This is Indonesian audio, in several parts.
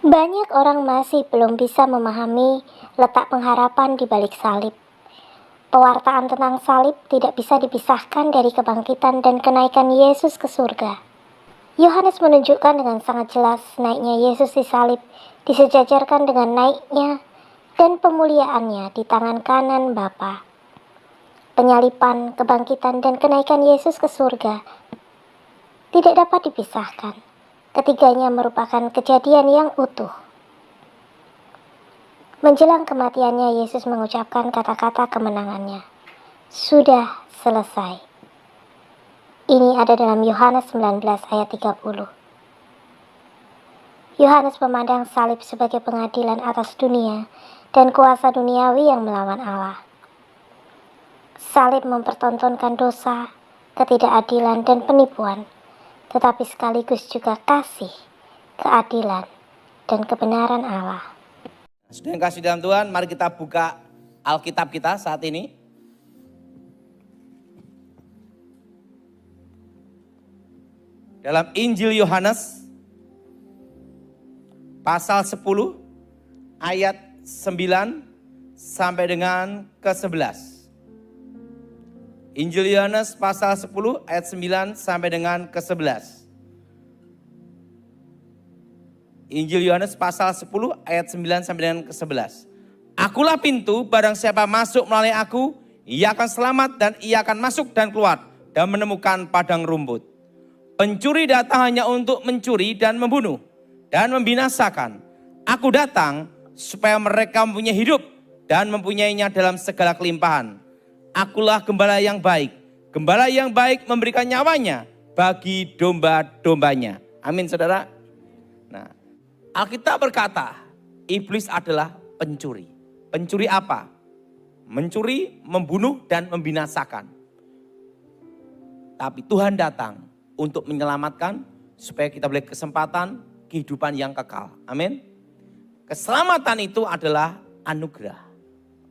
Banyak orang masih belum bisa memahami letak pengharapan di balik salib. Pewartaan tentang salib tidak bisa dipisahkan dari kebangkitan dan kenaikan Yesus ke surga. Yohanes menunjukkan dengan sangat jelas naiknya Yesus di salib disejajarkan dengan naiknya dan pemuliaannya di tangan kanan Bapa. Penyalipan, kebangkitan, dan kenaikan Yesus ke surga tidak dapat dipisahkan. Ketiganya merupakan kejadian yang utuh. Menjelang kematiannya, Yesus mengucapkan kata-kata kemenangannya. Sudah selesai. Ini ada dalam Yohanes 19 ayat 30. Yohanes memandang salib sebagai pengadilan atas dunia dan kuasa duniawi yang melawan Allah. Salib mempertontonkan dosa, ketidakadilan, dan penipuan, tetapi sekaligus juga kasih, keadilan, dan kebenaran Allah. Sudah yang kasih dalam Tuhan, mari kita buka Alkitab kita saat ini. Dalam Injil Yohanes, pasal 10, ayat 9 sampai dengan ke-11. Injil Yohanes pasal 10 ayat 9 sampai dengan ke-11. Injil Yohanes pasal 10 ayat 9 sampai dengan ke-11. Akulah pintu, barang siapa masuk melalui aku, ia akan selamat dan ia akan masuk dan keluar dan menemukan padang rumput. Pencuri datang hanya untuk mencuri dan membunuh dan membinasakan. Aku datang supaya mereka mempunyai hidup dan mempunyainya dalam segala kelimpahan. Akulah gembala yang baik. Gembala yang baik memberikan nyawanya bagi domba-dombanya. Amin, saudara. Nah, Alkitab berkata, iblis adalah pencuri. Pencuri apa? Mencuri, membunuh, dan membinasakan. Tapi Tuhan datang untuk menyelamatkan supaya kita boleh kesempatan kehidupan yang kekal. Amin. Keselamatan itu adalah anugerah.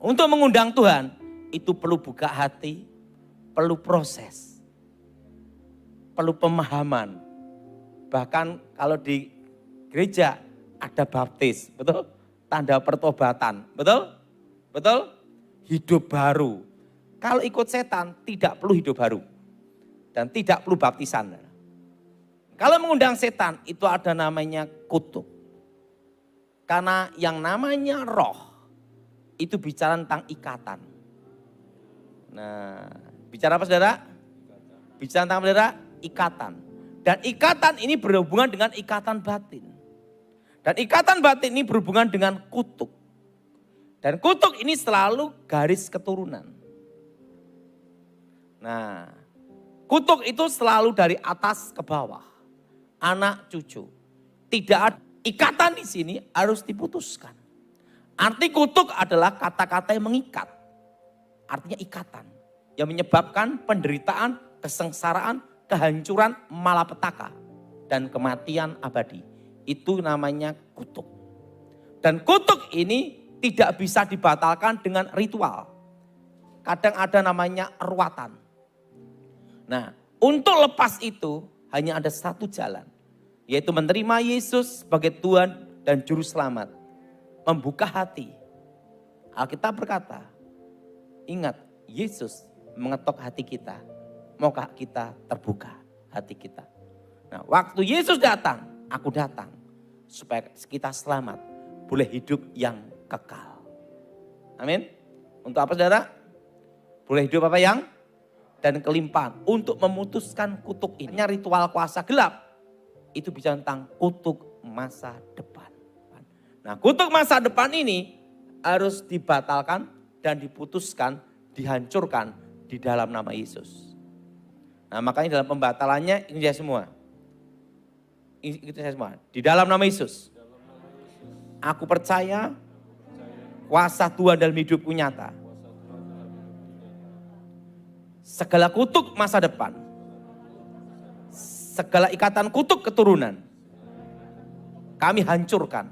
Untuk mengundang Tuhan, itu perlu buka hati, perlu proses, perlu pemahaman. Bahkan kalau di gereja ada baptis, betul? Tanda pertobatan, betul? Betul? Hidup baru. Kalau ikut setan tidak perlu hidup baru. Dan tidak perlu baptisan. Kalau mengundang setan itu ada namanya kutuk. Karena yang namanya roh itu bicara tentang ikatan. Nah, bicara apa saudara? Bicara tentang saudara? Ikatan. Dan ikatan ini berhubungan dengan ikatan batin. Dan ikatan batin ini berhubungan dengan kutuk. Dan kutuk ini selalu garis keturunan. Nah, kutuk itu selalu dari atas ke bawah. Anak cucu. Tidak ada ikatan di sini harus diputuskan. Arti kutuk adalah kata-kata yang mengikat. Artinya ikatan. Yang menyebabkan penderitaan, kesengsaraan, kehancuran, malapetaka. Dan kematian abadi. Itu namanya kutuk. Dan kutuk ini tidak bisa dibatalkan dengan ritual. Kadang ada namanya ruatan. Nah, untuk lepas itu hanya ada satu jalan. Yaitu menerima Yesus sebagai Tuhan dan Juru Selamat. Membuka hati. Alkitab berkata, ingat Yesus mengetok hati kita. Maukah kita terbuka hati kita? Nah, waktu Yesus datang, aku datang. Supaya kita selamat. Boleh hidup yang kekal. Amin. Untuk apa saudara? Boleh hidup apa yang? Dan kelimpahan. Untuk memutuskan kutuk ini. Ritual kuasa gelap. Itu bicara tentang kutuk masa depan. Nah, kutuk masa depan ini harus dibatalkan dan diputuskan, dihancurkan di dalam nama Yesus. Nah, makanya dalam pembatalannya ini dia semua. Itu saya semua. Di dalam nama Yesus. Aku percaya kuasa Tuhan dalam hidupku nyata. Segala kutuk masa depan. Segala ikatan kutuk keturunan. Kami hancurkan.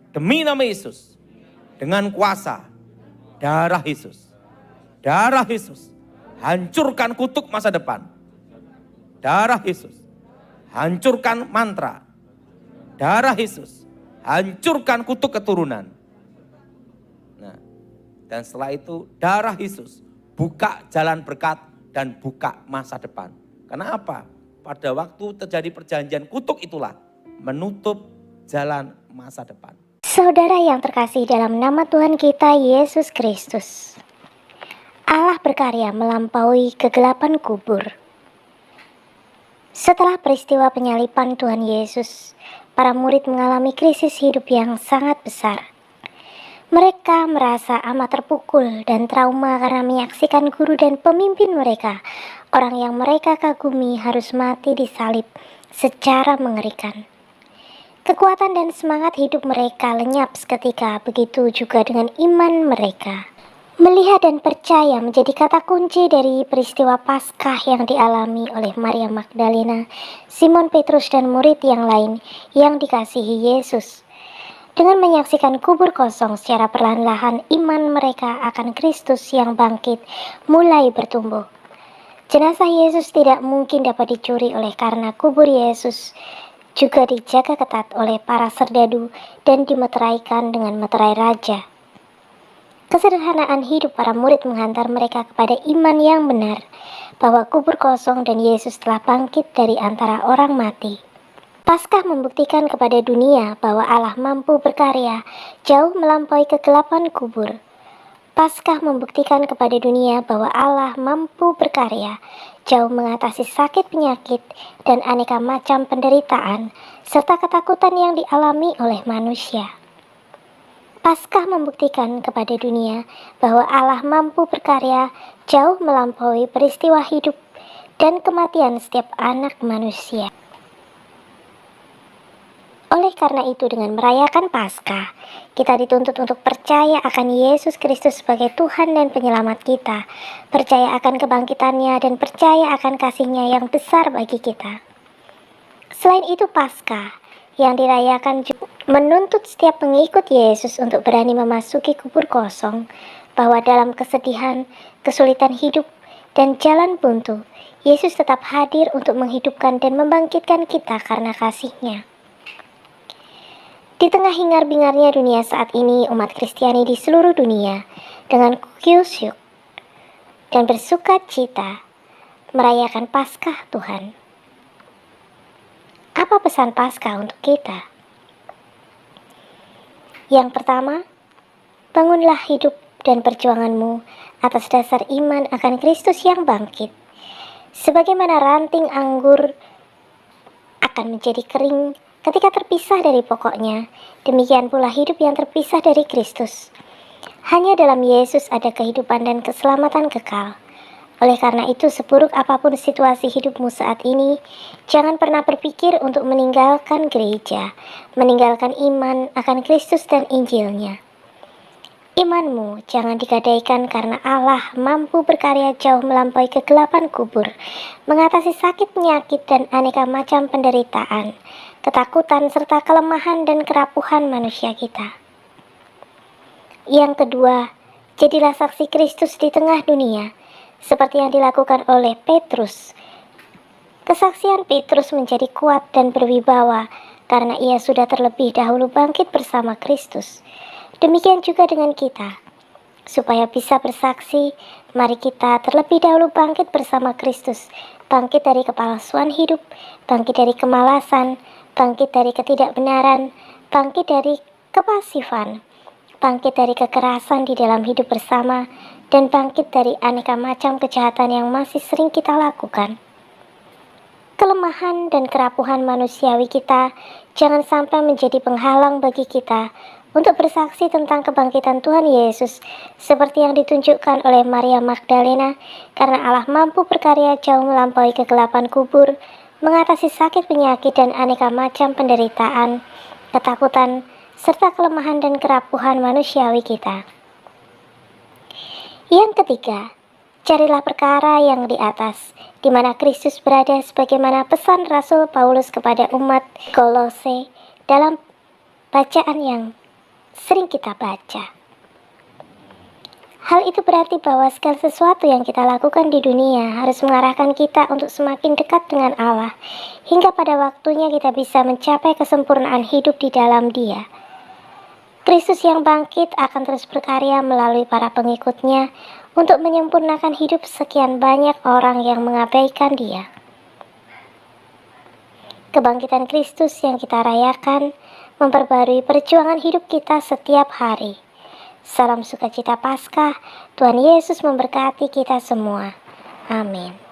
Demi nama Yesus. Dengan kuasa darah Yesus. Darah Yesus. Hancurkan kutuk masa depan. Darah Yesus. Hancurkan mantra. Darah Yesus. hancurkan kutuk keturunan. Nah, dan setelah itu darah Yesus buka jalan berkat dan buka masa depan. Kenapa? Pada waktu terjadi perjanjian kutuk itulah menutup jalan masa depan. Saudara yang terkasih dalam nama Tuhan kita Yesus Kristus, Allah berkarya melampaui kegelapan kubur. Setelah peristiwa penyaliban Tuhan Yesus, para murid mengalami krisis hidup yang sangat besar. Mereka merasa amat terpukul dan trauma karena menyaksikan guru dan pemimpin mereka, orang yang mereka kagumi, harus mati disalib secara mengerikan. Kekuatan dan semangat hidup mereka lenyap seketika, begitu juga dengan iman mereka. Melihat dan percaya menjadi kata kunci dari peristiwa Paskah yang dialami oleh Maria Magdalena, Simon Petrus dan murid yang lain yang dikasihi Yesus. Dengan menyaksikan kubur kosong secara perlahan-lahan, iman mereka akan Kristus yang bangkit mulai bertumbuh. Jenazah Yesus tidak mungkin dapat dicuri oleh karena kubur Yesus juga dijaga ketat oleh para serdadu dan dimeteraikan dengan meterai raja. Kesederhanaan hidup para murid menghantar mereka kepada iman yang benar, bahwa kubur kosong dan Yesus telah bangkit dari antara orang mati. Paskah membuktikan kepada dunia bahwa Allah mampu berkarya jauh melampaui kegelapan kubur. Paskah membuktikan kepada dunia bahwa Allah mampu berkarya jauh mengatasi sakit penyakit dan aneka macam penderitaan serta ketakutan yang dialami oleh manusia. Paskah membuktikan kepada dunia bahwa Allah mampu berkarya jauh melampaui peristiwa hidup dan kematian setiap anak manusia. Oleh karena itu, dengan merayakan Paskah, kita dituntut untuk percaya akan Yesus Kristus sebagai Tuhan dan Penyelamat kita, percaya akan kebangkitannya dan percaya akan kasih-Nya yang besar bagi kita. Selain itu, Paskah yang dirayakan juga menuntut setiap pengikut Yesus untuk berani memasuki kubur kosong, bahwa dalam kesedihan, kesulitan hidup, dan jalan buntu, Yesus tetap hadir untuk menghidupkan dan membangkitkan kita karena kasih-Nya. Di tengah hingar-bingarnya dunia saat ini, umat Kristiani di seluruh dunia dengan khusyuk dan bersuka cita merayakan Paskah Tuhan. Apa pesan Paskah untuk kita? Yang pertama, bangunlah hidup dan perjuanganmu atas dasar iman akan Kristus yang bangkit. Sebagaimana ranting anggur akan menjadi kering ketika terpisah dari pokoknya, demikian pula hidup yang terpisah dari Kristus. Hanya dalam Yesus ada kehidupan dan keselamatan kekal. Oleh karena itu, seburuk apapun situasi hidupmu saat ini, jangan pernah berpikir untuk meninggalkan gereja, meninggalkan iman akan Kristus dan Injil-Nya. Imanmu jangan digadaikan karena Allah mampu berkarya jauh melampaui kegelapan kubur, mengatasi sakit penyakit dan aneka macam penderitaan, ketakutan serta kelemahan dan kerapuhan manusia kita. Yang kedua, jadilah saksi Kristus di tengah dunia, seperti yang dilakukan oleh Petrus. Kesaksian Petrus menjadi kuat dan berwibawa karena ia sudah terlebih dahulu bangkit bersama Kristus. Demikian juga dengan kita. Supaya bisa bersaksi, mari kita terlebih dahulu bangkit bersama Kristus, bangkit dari kepalsuan hidup, bangkit dari kemalasan, bangkit dari ketidakbenaran, bangkit dari kepasifan, bangkit dari kekerasan di dalam hidup bersama, dan bangkit dari aneka macam kejahatan yang masih sering kita lakukan. Kelemahan dan kerapuhan manusiawi kita jangan sampai menjadi penghalang bagi kita untuk bersaksi tentang kebangkitan Tuhan Yesus, seperti yang ditunjukkan oleh Maria Magdalena, karena Allah mampu berkarya jauh melampaui kegelapan kubur, mengatasi sakit penyakit dan aneka macam penderitaan, ketakutan, serta kelemahan dan kerapuhan manusiawi kita. Yang ketiga, carilah perkara yang di atas, di mana Kristus berada, sebagaimana pesan Rasul Paulus kepada umat Kolose dalam bacaan yang sering kita baca. Hal itu berarti bahwa segala sesuatu yang kita lakukan di dunia harus mengarahkan kita untuk semakin dekat dengan Allah, hingga pada waktunya kita bisa mencapai kesempurnaan hidup di dalam Dia. Kristus yang bangkit akan terus berkarya melalui para pengikutnya untuk menyempurnakan hidup sekian banyak orang yang mengabaikan Dia. Kebangkitan Kristus yang kita rayakan memperbarui perjuangan hidup kita setiap hari. Salam sukacita Paskah, Tuhan Yesus memberkati kita semua. Amin.